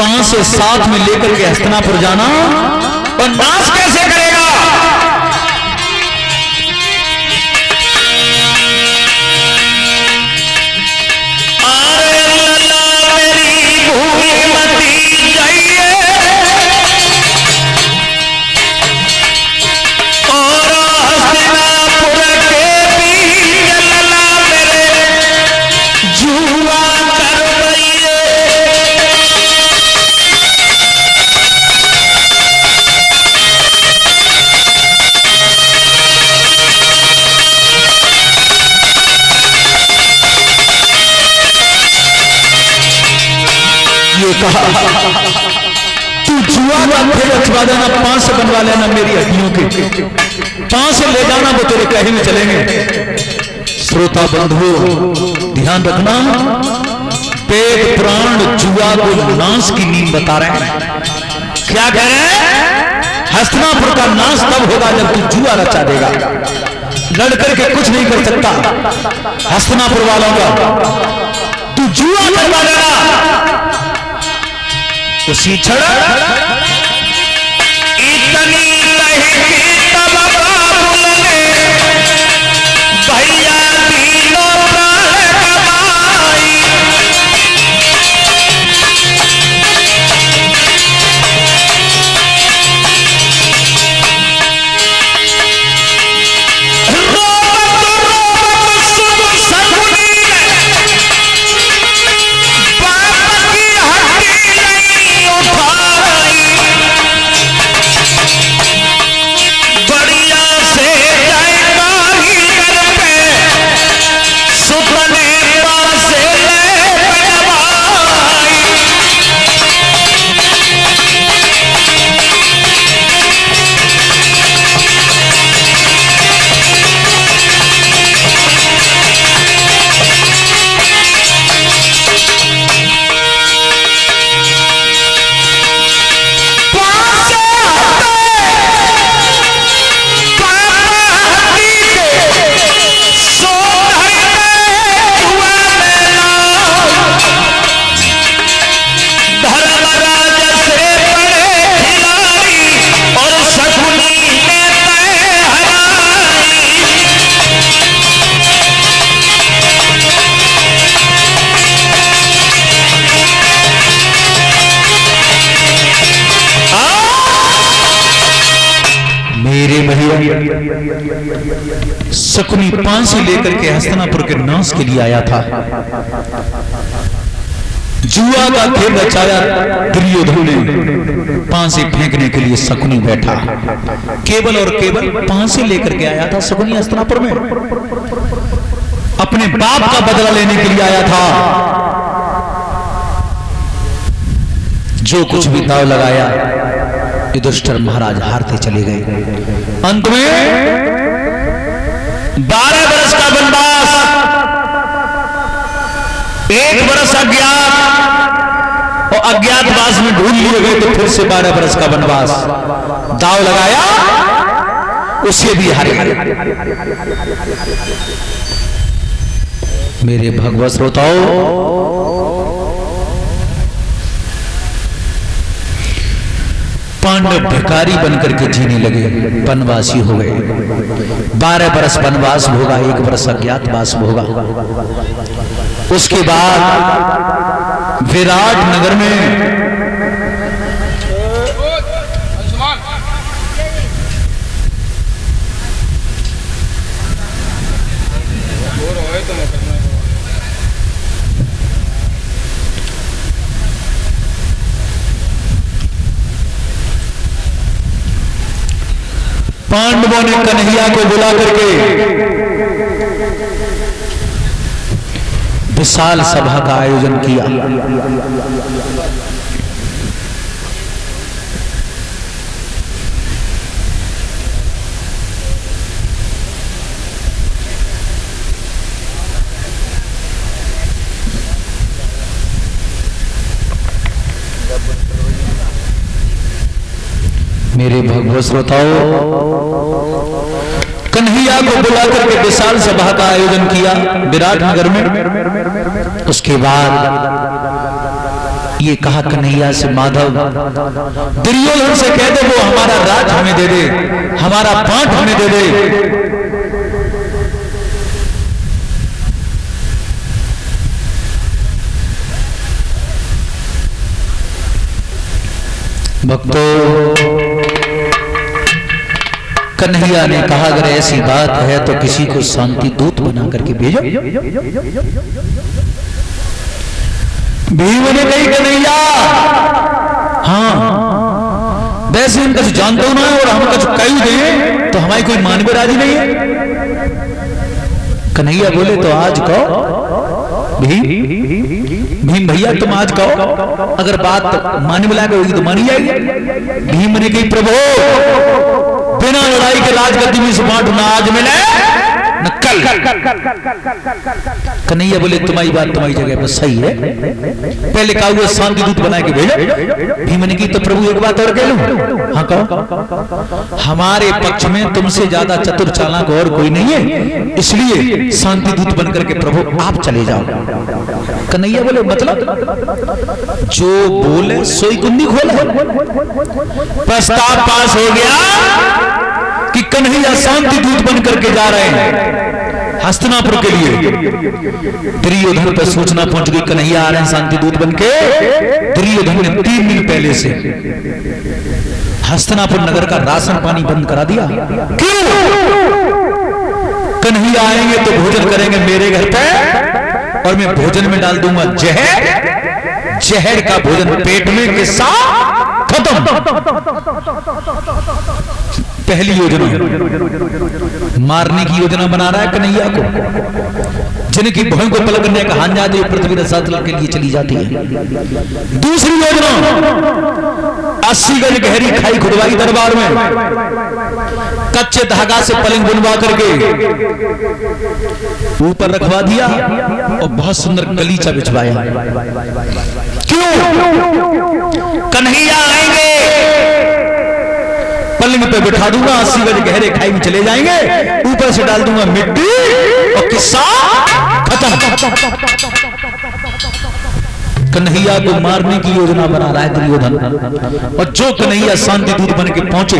5 से 7 में लेकर के हस्तिनापुर जाना और नाश कैसे करेगा? कहा तू जुआ का खेल रचवा देना, 5 से बनवा लेना मेरी हड्डियों के, 5 से ले जाना, वो तेरे कहे में चलेंगे। श्रोता बंधुओं ध्यान रखना, पेट प्राण जुआ को नाश की नींद बता रहे हैं। क्या कह रहे हैं? हस्तिनापुर का नाश तब होगा जब तू जुआ रचा देगा। लड़ करके कुछ नहीं कर सकता हस्तिनापुर वालों का, तू जुआ करवा देना। उसी क्षण इतनी तब बाबुल ने भैया दीनो प्राण कमाई। शकुनी 5 से लेकर के हस्तिनापुर के नाश के लिए आया था। जुआ का खेल रचाया दुर्योधन ने, 5 से फेंकने के लिए शकुनी बैठा। केवल और केवल 5 से लेकर के आया था शकुनी हस्तिनापुर में, अपने बाप का बदला लेने के लिए आया था। जो कुछ भी दांव लगाया युधिष्ठिर महाराज हारते चले गए। अंत में 12 वर्ष का वनवास, 1 वर्ष अज्ञात और अज्ञातवास में ढूंढ लिए गए, तो फिर से 12 वर्ष का वनवास। दांव लगाया उसे भी हारे। मेरे भगवत श्रोताओ, पांडव भिखारी बनकर के जीने लगे, वनवासी हो गए। 12 वर्ष वनवास भोगा, 1 वर्ष अज्ञातवास भोगा। उसके बाद विराट नगर में पांडवों ने कन्हैया को बुला करके विशाल सभा का आयोजन किया। मेरे भगवत श्रोताओं, कन्हैया को बुला करके विशाल सभा का आयोजन किया विराट नगर में। उसके बाद ये कहा कन्हैया से माधव, दुर्योधन से कह दे वो हमारा राज हमें दे दे, हमारा बांट हमें दे दे। भक्तों, कन्हैया ने कहा अगर ऐसी बात है तो किसी को शांति दूत बना करके भेजो। भीम ने कही कन्हैया, हाँ वैसे हम कुछ जानते हो ना और हम कुछ कही दे तो हमारी कोई मान भी राजी नहीं है। कन्हैया बोले तो आज कहो भीम भैया तुम आज कहो, अगर बात माने बुला के होगी तो मानी जाएगी। भीम ने कही प्रभु बिना लड़ाई के राजगद्दी में से बांट ना आज मिले न कल। कन्हैया बोले तुम्हारी बात तुम्हारी जगह पर सही है, पहले कहा हुआ शांति दूत बना के भेजो। भीम ने की तो प्रभु एक बात और कह लूं। हाँ कहो। हमारे पक्ष में तुमसे ज्यादा चतुर चालाक और कोई नहीं है, इसलिए शांति दूत बनकर के प्रभु आप चले जाओ। कन्हैया बोले मतलब जो बोले सोई कुंडी खोले। प्रस्ताव पास हो गया कि कन्हैया शांति दूत बन करके जा रहे हैं हस्तिनापुर के लिए। दुर्योधन पर सूचना पहुंच गई कन्हैया आ रहे हैं शांति दूत बन के। दुर्योधन ने 3 दिन पहले से हस्तिनापुर नगर का राशन पानी बंद करा दिया। क्यों? कन्हैया आएंगे तो भोजन करेंगे मेरे घर पे और मैं भोजन में डाल दूंगा जहर। जहर का भोजन पेट में के साथ खत्म। पहली योजना मारने की योजना बना रहा है कन्हैया को, जिनकी बहन को पलक करने का हान जाती है पृथ्वी के 7 लाख के लिए चली जाती है। दूसरी योजना 80 गज गहरी खाई खुदवाई दरबार में, कच्चे धागा से पलंग बुनवा करके ऊपर रखवा दिया और बहुत सुंदर गलीचा बिछवाया। क्यों? कन्हैया आएंगे पलंग पे बिठा दूंगा, 80 गज गहरे खाई में चले जाएंगे, ऊपर से डाल दूंगा मिट्टी और किस्सा खत्म। कन्हैया को मारने की योजना बना रहा है दुर्योधन। और जो कन्हैया शांति दूत बन के पहुंचे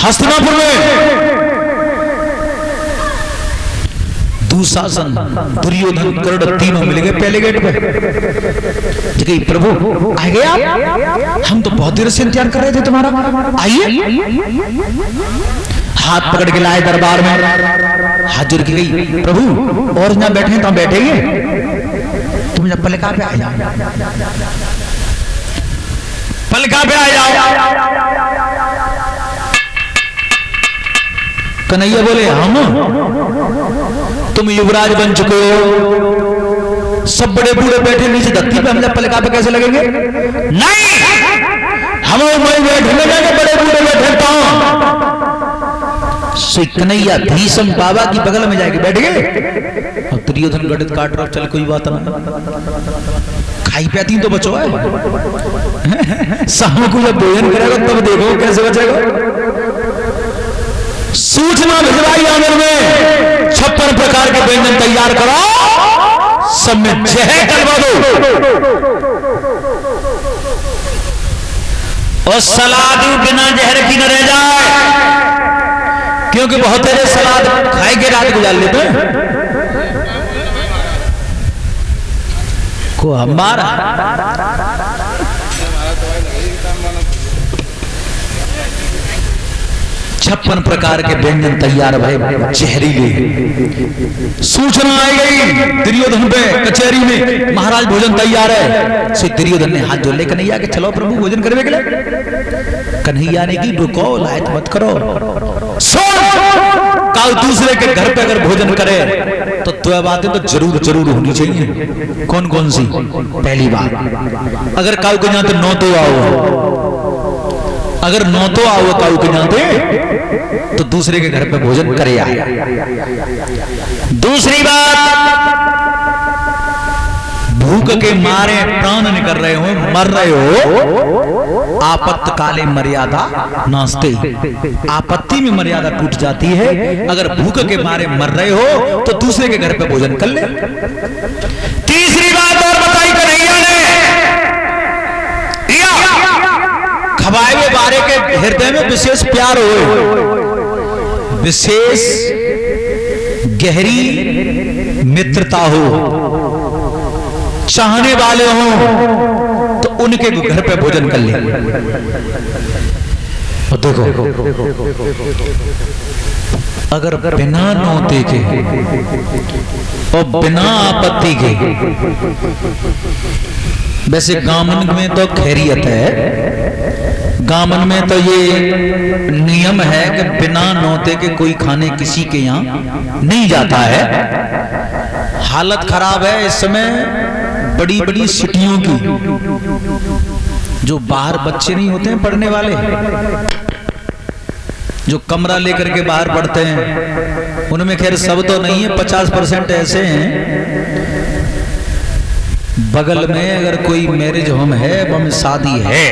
हस्तिनापुर में, दुशासन दुर्योधन कर्ण तीनों मिल गए पहले गेट पे। प्रभु आ गए आप, हम तो बहुत देर से इंतजार कर रहे थे तुम्हारा, आइए। हाथ पकड़ के लाए दरबार में, हाथ जोड़ के गई प्रभु और ना बैठे तो बैठेंगे, तुम जब पलका पे आ जाओ, पलका पे आ जाओ। कन्हैया बोले हम, तुम युवराज बन चुके हो, सब बड़े बूढ़े बैठे नीचे धरती पे, हम जब पलका पे कैसे लगेंगे? नहीं, हम वहीं बैठे जाएंगे, बड़े बूढ़े बैठे तो कन्हैया भीषम बाबा की बगल में जाके बैठ गए। और दुर्योधन गणित काट रहा, चल कोई बात नहीं, खाई प्याती तो बचो है। शाम को जब भोजन करेगा तब देखो कैसे बचेगा। सूचना भिजवाई आंगन में, 56 प्रकार के व्यंजन तैयार करो, सब में जहर डलवा दो और सलाद बिना जहर की न रह जाए, क्योंकि बहुत सारे सलाद खाए के रात गुजार लेते हैं को हमारा। 56 प्रकार के व्यंजन तैयार भय जहरीले। सूचना आई गई दुर्योधन पे कचहरी में, महाराज भोजन तैयार है। सो दुर्योधन ने हाथ जोड़ ले कन्हैया के, चलो प्रभु भोजन करने के लिए। कन्हैया ने की रुको, लायत मत करो, कल दूसरे के घर पे अगर भोजन करे तो बातें तो जरूर जरूर होनी चाहिए। कौन कौन सी? पहली बात, अगर काऊ को यहाँ तो नौ तो आओ, अगर नौ तो आओ काऊ के नाते तो दूसरे के घर पे भोजन करे आए। दूसरी बात, भूख के मारे प्राण निकल रहे हो, मर रहे हो, आपत्तकाले मर्यादा नास्ते, आपत्ति में मर्यादा टूट जाती है। अगर भूख के मारे मर रहे हो तो दूसरे के घर पे भोजन कर ले। तीसरी बात और बताई कन्हैया ने, खवाए हुए बारे के हृदय में विशेष प्यार हो, विशेष गहरी मित्रता हो, चाहने वाले हो तो उनके घर पे भोजन कर ले। और देखो अगर बिना नौते के और बिना आपत्ति के, वैसे गामन में तो खैरियत है, गामन में तो ये नियम है कि बिना नौते के कोई खाने किसी के यहाँ नहीं जाता है। हालत खराब है इस समय बड़ी बड़ी सिटियों की, जो बाहर बच्चे नहीं होते हैं पढ़ने वाले, जो कमरा लेकर के बाहर पढ़ते हैं, उनमें खैर सब तो नहीं है, 50% ऐसे हैं बगल में अगर कोई मैरिज होम है, वह शादी है,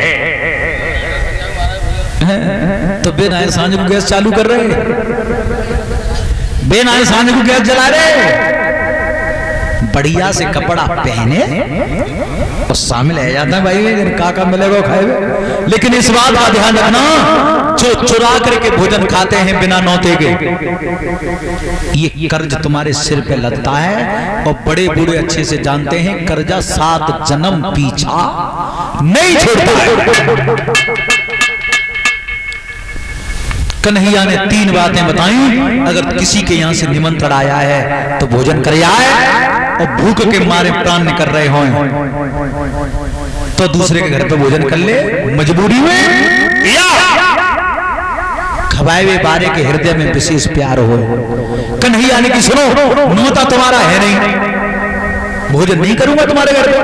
तो बिना सांझ को गैस चालू कर रहे, बिना सांझ को गैस जला रहे, बढ़िया से कपड़ा पहने और शामिल है जाता है भाई, काका मिलेगा खाए। लेकिन इस बात का ध्यान रखना, जो चुरा करके भोजन खाते हैं बिना नौते के, ये कर्ज तुम्हारे सिर पे लगता है। और बड़े बूढ़े अच्छे से जानते हैं कर्जा 7 जन्म पीछा नहीं छोड़ता है। कन्हैया ने 3 बातें बताई, अगर किसी के यहां से निमंत्रण आया है तो भोजन कर आए, और भूख के मारे प्राण निकल रहे हो तो दूसरे के घर पे भोजन कर ले, मजबूरी में या खवाए हुए बारे के हृदय में विशेष प्यार हो। कन्हैया ने कि सुनो, नौता तुम्हारा है नहीं, भोजन नहीं करूंगा तुम्हारे घर पे,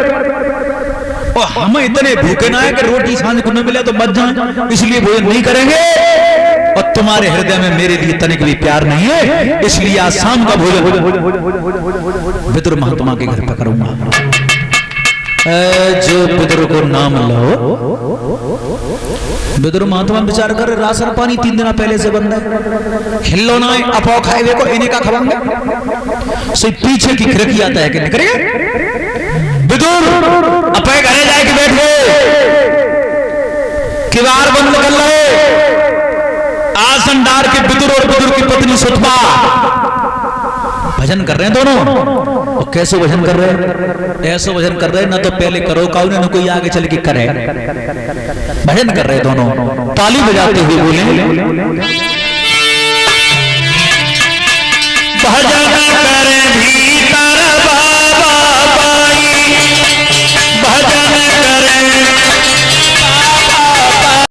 और हम इतने भूखे ना है कि रोटी सांझ को न मिले तो मत जाए, इसलिए भोजन नहीं करेंगे, और तुम्हारे हृदय में मेरे लिए तनिक भी प्यार नहीं है, इसलिए आज शाम का भोजन विदुर महात्मा के घर पर करूंगा। जो विदुर को नाम लो, विदुर महात्मा विचार कर, राशन पानी 3 दिन पहले से बंद है, हिलो ना अपो खाए वे को इन्हें का खवाएंगे, सही पीछे की खिड़की आता है कि निकले विदुर अपने घरे जाके बैठ गए, किवाड़ बंद कर ले, आसन डार के विदुर और विदुर की पत्नी सुतपा भजन कर रहे हैं दोनों। और कैसे भजन कर रहे हैं? ऐसे भजन कर रहे हैं, ना तो पहले करो काऊ ने, ना कोई आगे चल के करे, भजन कर रहे हैं दोनों, ताली बजाते हुए बोले, भजन करें